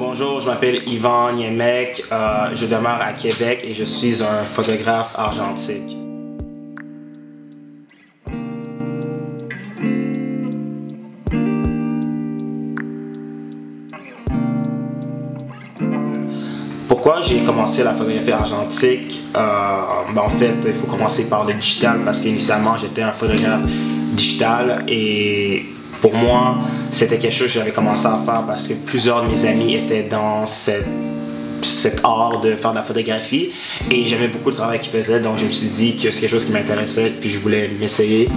Bonjour, je m'appelle Yvan Niemek, je demeure à Québec et je suis un photographe argentique. Pourquoi j'ai commencé la photographie argentique? En fait, il faut commencer par le digital parce qu'initialement j'étais un photographe digital et pour moi, c'était quelque chose que j'avais commencé à faire parce que plusieurs de mes amis étaient dans cet art de faire de la photographie et j'aimais beaucoup le travail qu'ils faisaient, donc je me suis dit que c'est quelque chose qui m'intéressait puis je voulais m'essayer.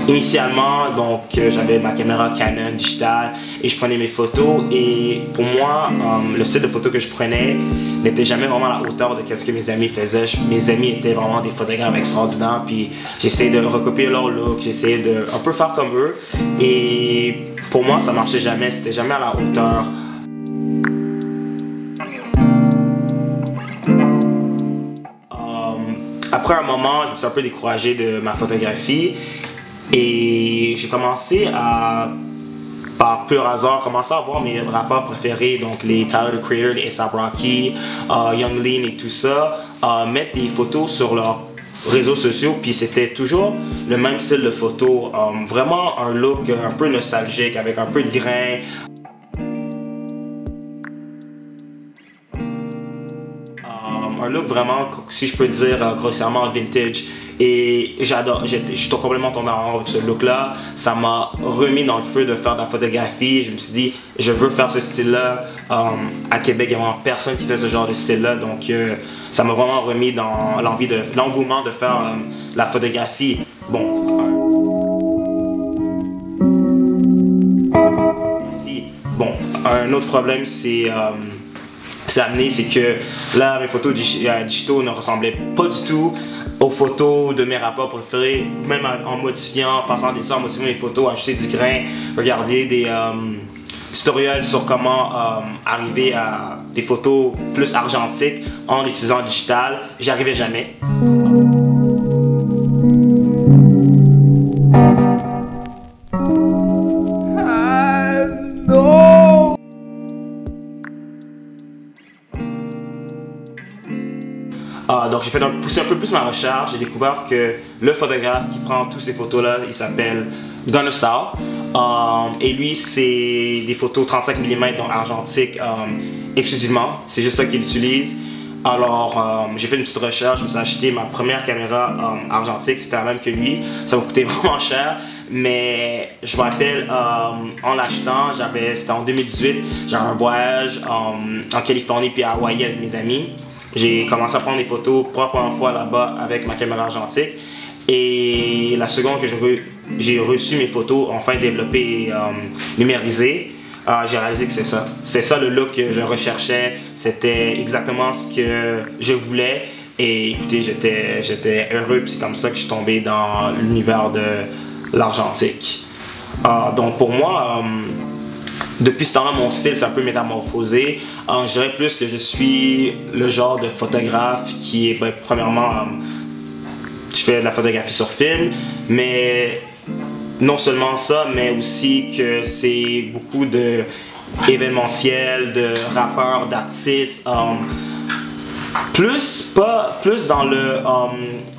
Initialement, donc j'avais ma caméra Canon digitale et je prenais mes photos et pour moi, le style de photos que je prenais n'était jamais vraiment à la hauteur de ce que mes amis faisaient. Mes amis étaient vraiment des photographes extraordinaires puis j'essayais de recopier leur look, j'essayais de un peu faire comme eux et pour moi ça marchait jamais, c'était jamais à la hauteur. Après un moment, je me suis un peu découragé de ma photographie et j'ai commencé à, par pur hasard, commencer à voir mes rappeurs préférés, donc les Tyler the Creator, les A$AP Rocky, Young Lean et tout ça, mettre des photos sur leurs réseaux sociaux, puis c'était toujours le même style de photo, vraiment un look un peu nostalgique avec un peu de grain. Un look vraiment, si je peux dire, grossièrement vintage. Et j'adore, je suis complètement tombé en amour avec ce look-là. Ça m'a remis dans le feu de faire de la photographie. Je me suis dit, je veux faire ce style-là. À Québec, il n'y a vraiment personne qui fait ce genre de style-là. Donc, ça m'a vraiment remis dans l'engouement de faire la photographie. Bon, un autre problème, c'est que là, mes photos digitaux ne ressemblaient pas du tout aux photos de mes rappeurs préférés, même en modifiant, passant des heures, modifiant mes photos, ajouter du grain, regarder des tutoriels sur comment arriver à des photos plus argentiques en utilisant le digital. J'y arrivais jamais. Donc j'ai poussé un peu plus ma recherche, j'ai découvert que le photographe qui prend toutes ces photos-là, il s'appelle Gunner Stahl. Et lui, c'est des photos 35 mm donc argentiques exclusivement, c'est juste ça qu'il utilise. Alors j'ai fait une petite recherche, je me suis acheté ma première caméra argentique, c'était la même que lui, ça m'a coûté vraiment cher. Mais je me rappelle, en l'achetant, c'était en 2018, j'avais un voyage en Californie puis à Hawaï avec mes amis. J'ai commencé à prendre des photos pour la première fois là-bas avec ma caméra argentique. Et la seconde que j'ai reçu mes photos enfin développées et numérisées, j'ai réalisé que c'est ça. C'est ça le look que je recherchais. C'était exactement ce que je voulais. Et écoutez, j'étais heureux. Puis c'est comme ça que je suis tombé dans l'univers de l'argentique. Donc pour moi, depuis ce temps-là, mon style s'est un peu métamorphosé. Je dirais plus que je suis le genre de photographe qui est, premièrement, je fais de la photographie sur film, mais non seulement ça, mais aussi que c'est beaucoup de événementiel, de rappeurs, d'artistes, plus dans le,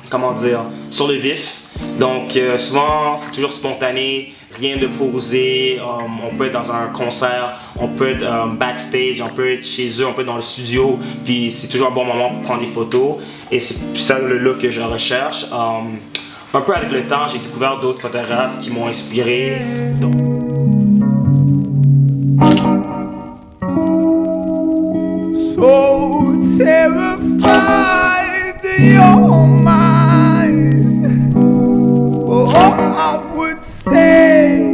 comment dire, sur le vif. Donc souvent c'est toujours spontané, rien de posé, on peut être dans un concert, on peut être backstage, on peut être chez eux, on peut être dans le studio, puis c'est toujours un bon moment pour prendre des photos et c'est ça le look que je recherche. Un peu avec le temps, j'ai découvert d'autres photographes qui m'ont inspiré. So terrified you're mine. Oh, I would say.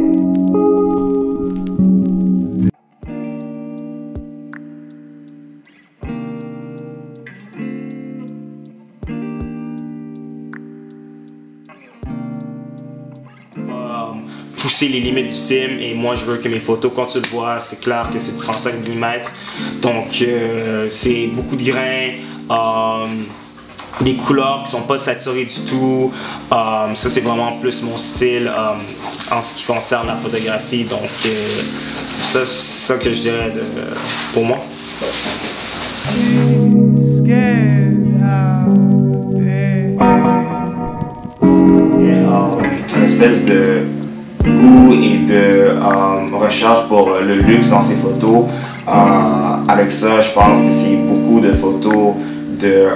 Pousser les limites du film et moi je veux que mes photos, quand tu le vois, c'est clair que c'est du 35 mm. Donc c'est beaucoup de grains. Des couleurs qui sont pas saturées du tout. Ça c'est vraiment plus mon style en ce qui concerne la photographie. Donc Ça, c'est ça que je dirais pour moi. Une espèce de goût et de recherche pour le luxe dans ses photos. Avec ça, je pense que c'est beaucoup de photos de